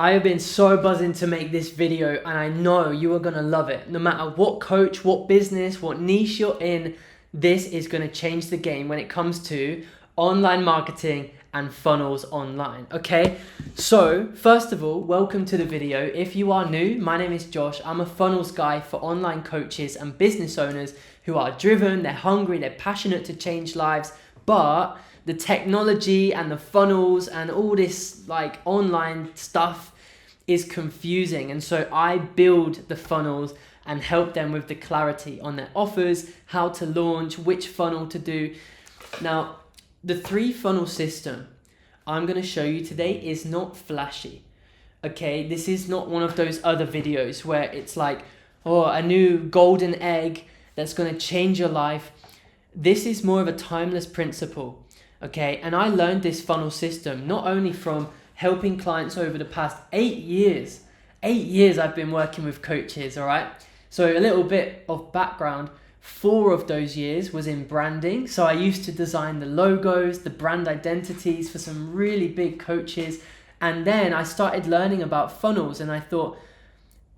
I have been so buzzing to make this video, and I know you are going to love it. No matter what coach, what business, what niche you're in, this is going to change the game when it comes to online marketing and funnels online. Okay, so first of all, welcome to the video. If you are new, my name is Josh. I'm a funnels guy for online coaches and business owners who are driven, they're hungry, they're passionate to change lives, but the technology and the funnels and all this like online stuff is confusing. And so I build the funnels and help them with the clarity on their offers, how to launch, which funnel to do. Now, the 3-funnel system I'm going to show you today is not flashy. Okay, this is not one of those other videos where it's like, oh, a new golden egg that's going to change your life. This is more of a timeless principle. Okay, and I learned this funnel system not only from helping clients over the past 8 years. 8 years I've been working with coaches, all right? So a little bit of background, 4 of those years was in branding. So I used to design the logos, the brand identities for some really big coaches. And then I started learning about funnels and I thought,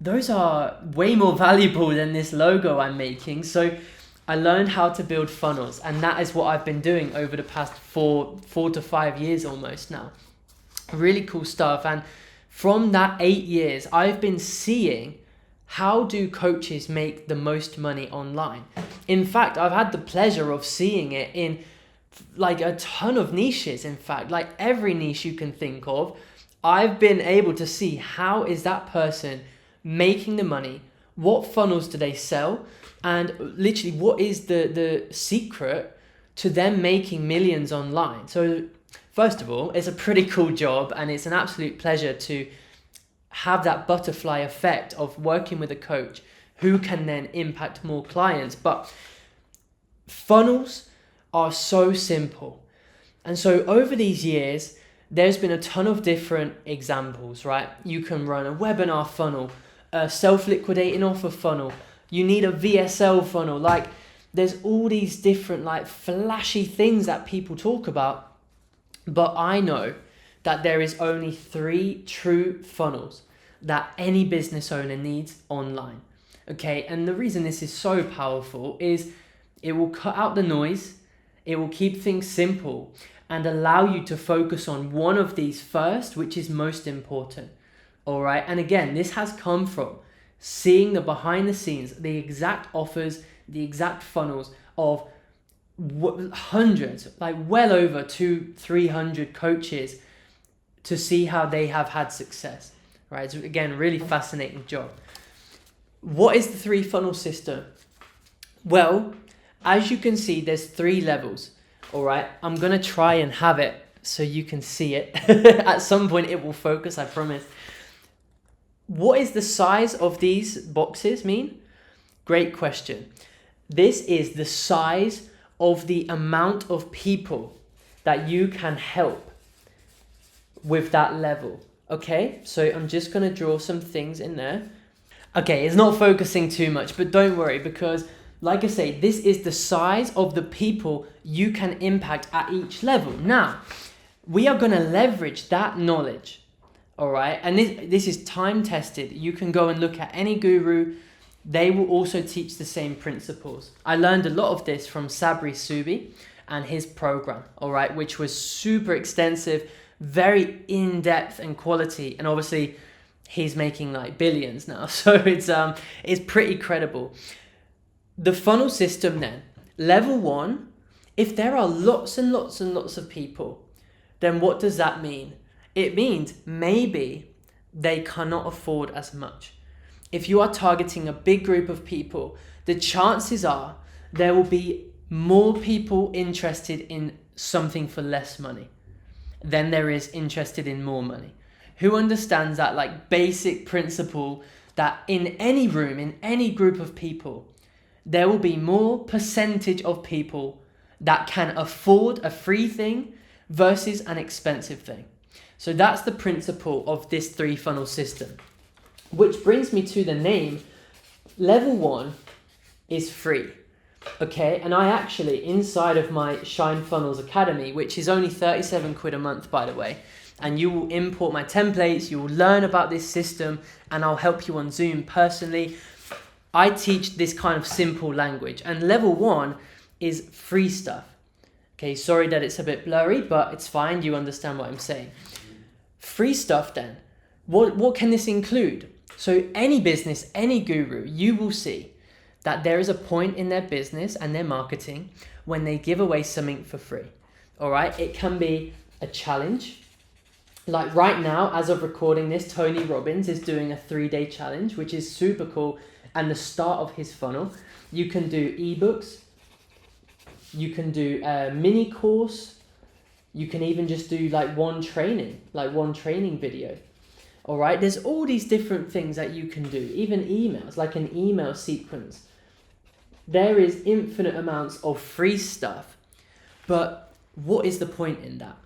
those are way more valuable than this logo I'm making. So I learned how to build funnels, and that is what I've been doing over the past four to 5 years almost now. Really cool stuff. And from that 8 years, I've been seeing how do coaches make the most money online. In fact, I've had the pleasure of seeing it in like a ton of niches. In fact, like every niche you can think of, I've been able to see how is that person making the money, what funnels do they sell, and literally what is the secret to them making millions online. So first of all, it's a pretty cool job and it's an absolute pleasure to have that butterfly effect of working with a coach who can then impact more clients. But funnels are so simple. And so over these years, there's been a ton of different examples, right? You can run a webinar funnel, a self-liquidating offer funnel, you need a VSL funnel. Like there's all these different like flashy things that people talk about. But I know that there is only 3 true funnels that any business owner needs online. Okay, and the reason this is so powerful is it will cut out the noise, it will keep things simple and allow you to focus on one of these first, which is most important. All right, and again, this has come from seeing the behind the scenes, the exact offers, the exact funnels of hundreds, like well over 200-300 coaches to see how they have had success, right? So again, really fascinating job. What is the 3-funnel system? Well, as you can see, there's 3 levels, all right? I'm gonna try and have it so you can see it. At some point it will focus, I promise. What is the size of these boxes mean? Great question. This is the size of the amount of people that you can help with that level. Okay, so I'm just going to draw some things in there. Okay, it's not focusing too much, but don't worry, because like I say, this is the size of the people you can impact at each level. Now, we are going to leverage that knowledge. All right, and this is time tested. You can go and look at any guru. They will also teach the same principles. I learned a lot of this from Sabri Subi and his program, all right, which was super extensive, very in-depth and quality. And obviously he's making like billions now. So it's pretty credible. The funnel system then, level 1, if there are lots and lots and lots of people, then what does that mean? It means maybe they cannot afford as much. If you are targeting a big group of people, the chances are there will be more people interested in something for less money than there is interested in more money. Who understands that like basic principle that in any room, in any group of people, there will be more percentage of people that can afford a free thing versus an expensive thing. So that's the principle of this 3-funnel system, which brings me to the name. Level 1 is free. Okay, and I actually, inside of my Shine Funnels Academy, which is only 37 quid a month, by the way, and you will import my templates, you will learn about this system, and I'll help you on Zoom personally. I teach this kind of simple language, and level 1 is free stuff. Okay, sorry that it's a bit blurry, but it's fine, you understand what I'm saying. Free stuff then, what can this include? So any business, any guru, you will see that there is a point in their business and their marketing when they give away something for free. All right, it can be a challenge. Like right now, as of recording this, Tony Robbins is doing a 3-day challenge, which is super cool, and the start of his funnel. You can do ebooks, you can do a mini course, you can even just do like one training video. All right, there's all these different things that you can do, even emails, like an email sequence. There is infinite amounts of free stuff, but what is the point in that?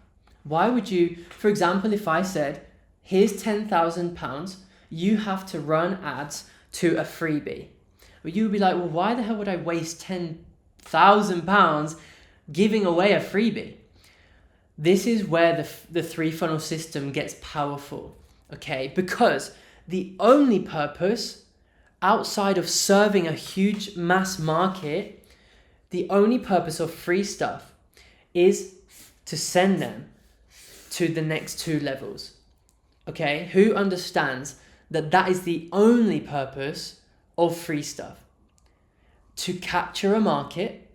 Why would you, for example, if I said, here's £10,000, you have to run ads to a freebie. Well, you would be like, well, why the hell would I waste £10,000 giving away a freebie? This is where the 3-funnel system gets powerful, okay? Because the only purpose outside of serving a huge mass market, the only purpose of free stuff is to send them to the next 2 levels, okay? Who understands that that is the only purpose of free stuff? To capture a market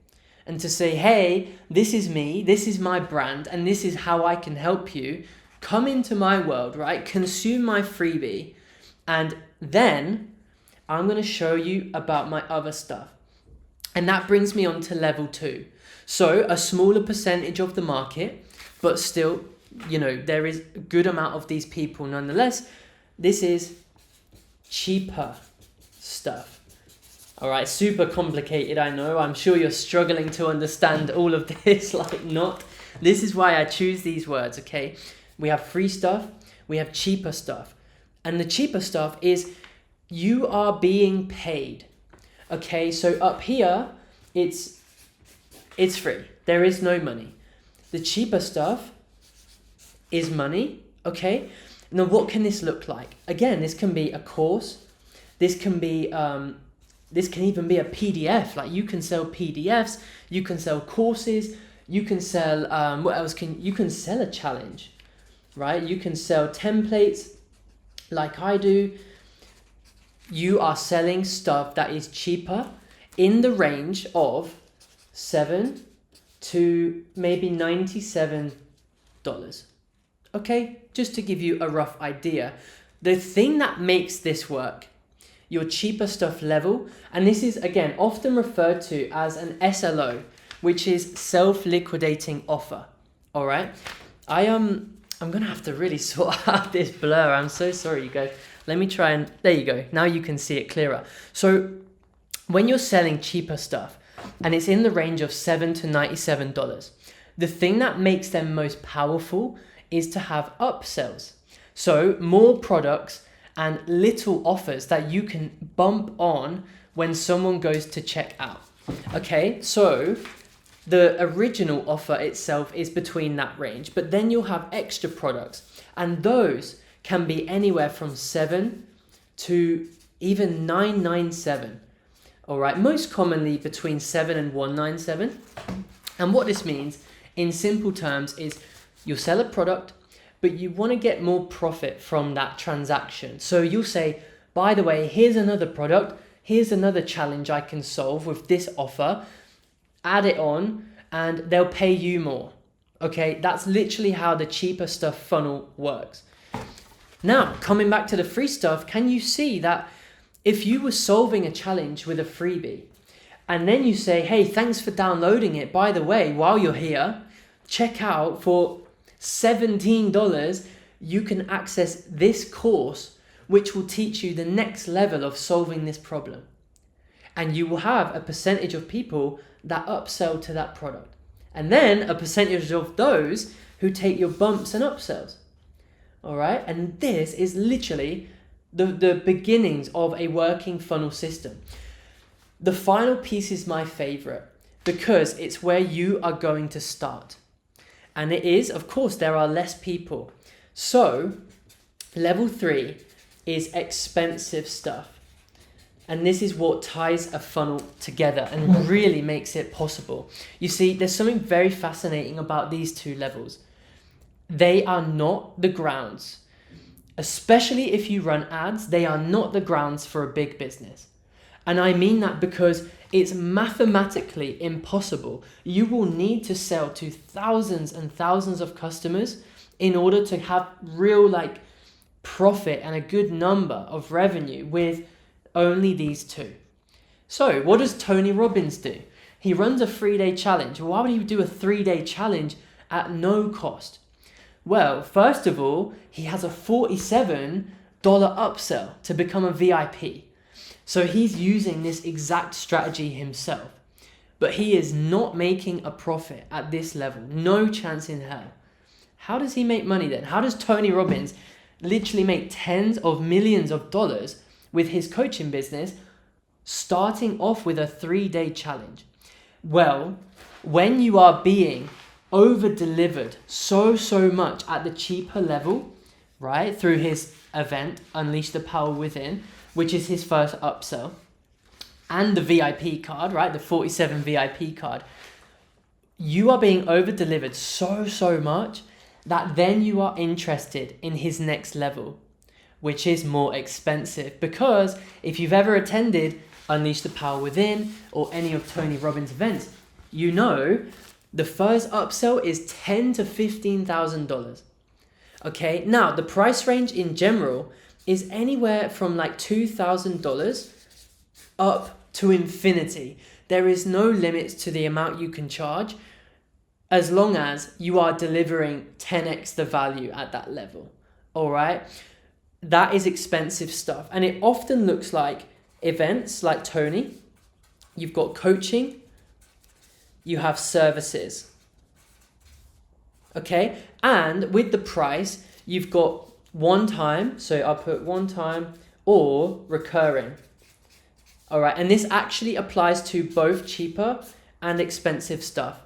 and to say, hey, this is me, this is my brand, and this is how I can help you. Come into my world, right? Consume my freebie, and then I'm going to show you about my other stuff. And that brings me on to level 2. So a smaller percentage of the market, but still, you know, there is a good amount of these people nonetheless. This is cheaper stuff. All right, super complicated, I know. I'm sure you're struggling to understand all of this, like not. This is why I choose these words, okay? We have free stuff, we have cheaper stuff. And the cheaper stuff is you are being paid. Okay, so up here, it's free. There is no money. The cheaper stuff is money, okay? Now, what can this look like? Again, this can be a course. This can be, this can even be a PDF. Like you can sell PDFs, you can sell courses, you can sell, what else you can sell a challenge, right? You can sell templates like I do. You are selling stuff that is cheaper in the range of $7 to maybe $97. Okay, just to give you a rough idea. The thing that makes this work, your cheaper stuff level, and this is again often referred to as an SLO, which is self-liquidating offer. All right, I'm gonna have to really sort out this blur. I'm so sorry, you guys. Let me try and, there you go. Now you can see it clearer. So when you're selling cheaper stuff and it's in the range of $7 to $97, the thing that makes them most powerful is to have upsells. So more products and little offers that you can bump on when someone goes to check out. Okay, so the original offer itself is between that range, but then you'll have extra products, and those can be anywhere from $7 to even $997. All right, most commonly between $7 and $197. And what this means in simple terms is you'll sell a product, but you want to get more profit from that transaction. So you'll say, by the way, here's another product, here's another challenge I can solve with this offer, add it on, and they'll pay you more. Okay, that's literally how the cheaper stuff funnel works. Now, coming back to the free stuff, can you see that if you were solving a challenge with a freebie, and then you say, hey, thanks for downloading it. By the way, while you're here, check out for $17, you can access this course, which will teach you the next level of solving this problem. And you will have a percentage of people that upsell to that product. And then a percentage of those who take your bumps and upsells. All right, and this is literally the beginnings of a working funnel system. The final piece is my favorite because it's where you are going to start. And it is, of course, there are less people. So level 3 is expensive stuff. And this is what ties a funnel together and really makes it possible. You see, there's something very fascinating about these two levels. They are not the grounds. Especially if you run ads, they are not the grounds for a big business. And I mean that because it's mathematically impossible. You will need to sell to thousands and thousands of customers in order to have real profit and a good number of revenue with only these two. So what does Tony Robbins do? He runs a 3-day challenge. Why would he do a 3-day challenge at no cost? Well, first of all, he has a $47 upsell to become a VIP. So he's using this exact strategy himself. But he is not making a profit at this level. No chance in hell. How does he make money then? How does Tony Robbins literally make tens of millions of dollars with his coaching business, starting off with a 3-day challenge? Well, when you are being over-delivered so much at the cheaper level, right, through his event, Unleash the Power Within, which is his first upsell, and the VIP card, right, the 47 VIP card, you are being over-delivered so much that then you are interested in his next level, which is more expensive. Because if you've ever attended Unleash the Power Within or any of Tony Robbins' events, you know the first upsell is $10,000 to $15,000. Okay, now the price range in general is anywhere from $2,000 up to infinity. There is no limits to the amount you can charge as long as you are delivering 10x the value at that level. All right. That is expensive stuff. And it often looks like events like Tony. You've got coaching. You have services. Okay. And with the price, you've got one time. So I'll put one time or recurring. All right. And this actually applies to both cheaper and expensive stuff.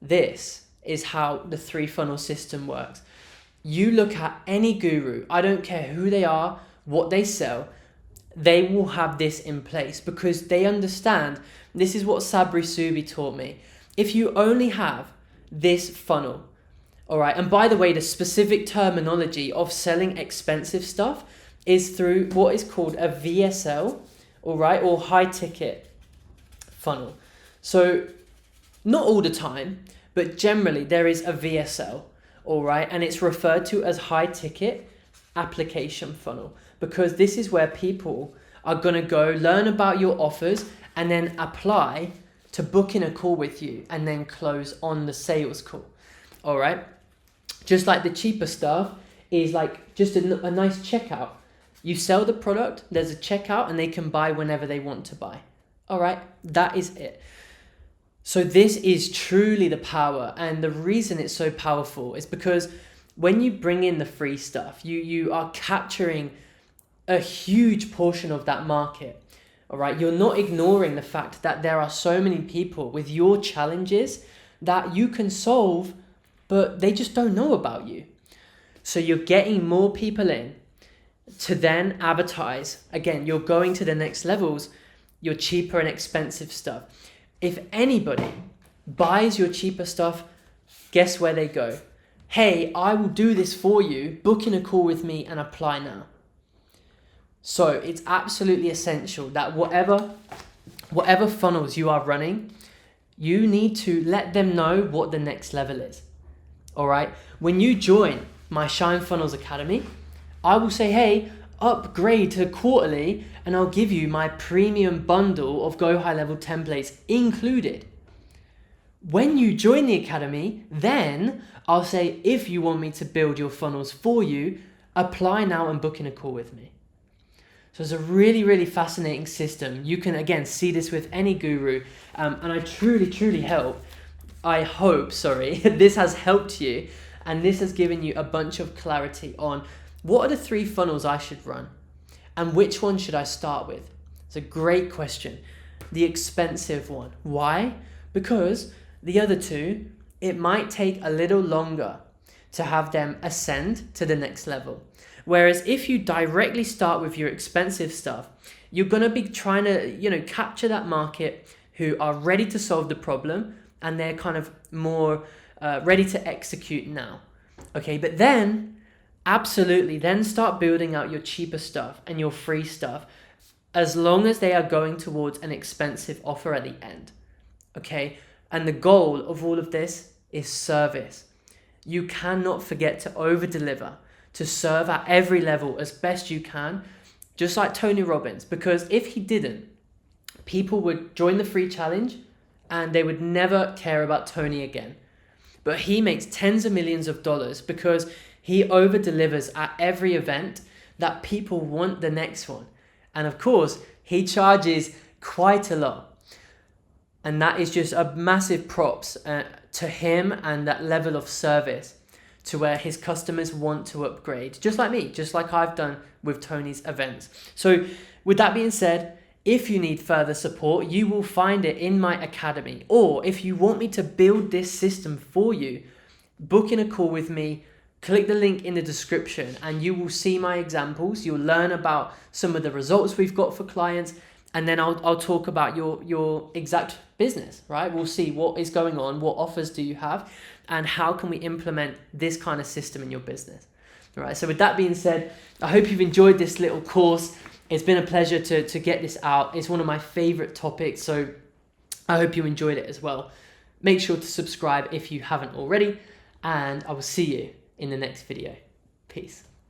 This is how the 3-funnel system works. You look at any guru, I don't care who they are, what they sell, they will have this in place because they understand. This is what Sabri Subi taught me. If you only have this funnel, all right, and by the way, the specific terminology of selling expensive stuff is through what is called a VSL, all right, or high ticket funnel. So not all the time, but generally there is a VSL. All right, and it's referred to as high ticket application funnel because this is where people are going to go learn about your offers and then apply to book in a call with you and then close on the sales call. All right, just like the cheaper stuff is just a nice checkout. You sell the product, there's a checkout, and they can buy whenever they want to buy. All right, that is it. So this is truly the power, and the reason it's so powerful is because when you bring in the free stuff, you are capturing a huge portion of that market. All right, you're not ignoring the fact that there are so many people with your challenges that you can solve, but they just don't know about you. So you're getting more people in to then advertise. Again, you're going to the next levels, your cheaper and expensive stuff. If anybody buys your cheaper stuff, guess where they go? Hey, I will do this for you. Book in a call with me and apply now. So it's absolutely essential that whatever funnels you are running, you need to let them know what the next level is. All right. When you join my Shine Funnels Academy, I will say, hey, upgrade to quarterly and I'll give you my premium bundle of Go High Level templates included. When you join the academy, then I'll say, if you want me to build your funnels for you, apply now and book in a call with me. So it's a really, really fascinating system. You can, again, see this with any guru. And I truly, truly hope this has helped you. And this has given you a bunch of clarity on what are the 3 funnels I should run and which one should I start with? It's a great question. The expensive one. Why? Because the other two, it might take a little longer to have them ascend to the next level. Whereas if you directly start with your expensive stuff, you're going to be trying to, capture that market who are ready to solve the problem, and they're kind of more ready to execute now. Okay, but then absolutely then start building out your cheaper stuff and your free stuff, as long as they are going towards an expensive offer at the end. Okay, and the goal of all of this is service. You cannot forget to over deliver, to serve at every level as best you can, just like Tony Robbins, because if he didn't, people would join the free challenge and they would never care about Tony again. But he makes tens of millions of dollars because he over delivers at every event that people want the next one. And of course, he charges quite a lot. And that is just a massive props to him and that level of service to where his customers want to upgrade, just like me, just like I've done with Tony's events. So with that being said, if you need further support, you will find it in my academy. Or if you want me to build this system for you, book in a call with me, click the link in the description, and you will see my examples. You'll learn about some of the results we've got for clients, and then I'll talk about your exact business, right? We'll see what is going on, what offers do you have, and how can we implement this kind of system in your business. All right, so with that being said, I hope you've enjoyed this little course. It's been a pleasure to get this out. It's one of my favorite topics, so I hope you enjoyed it as well. Make sure to subscribe if you haven't already, and I will see you in the next video. Peace.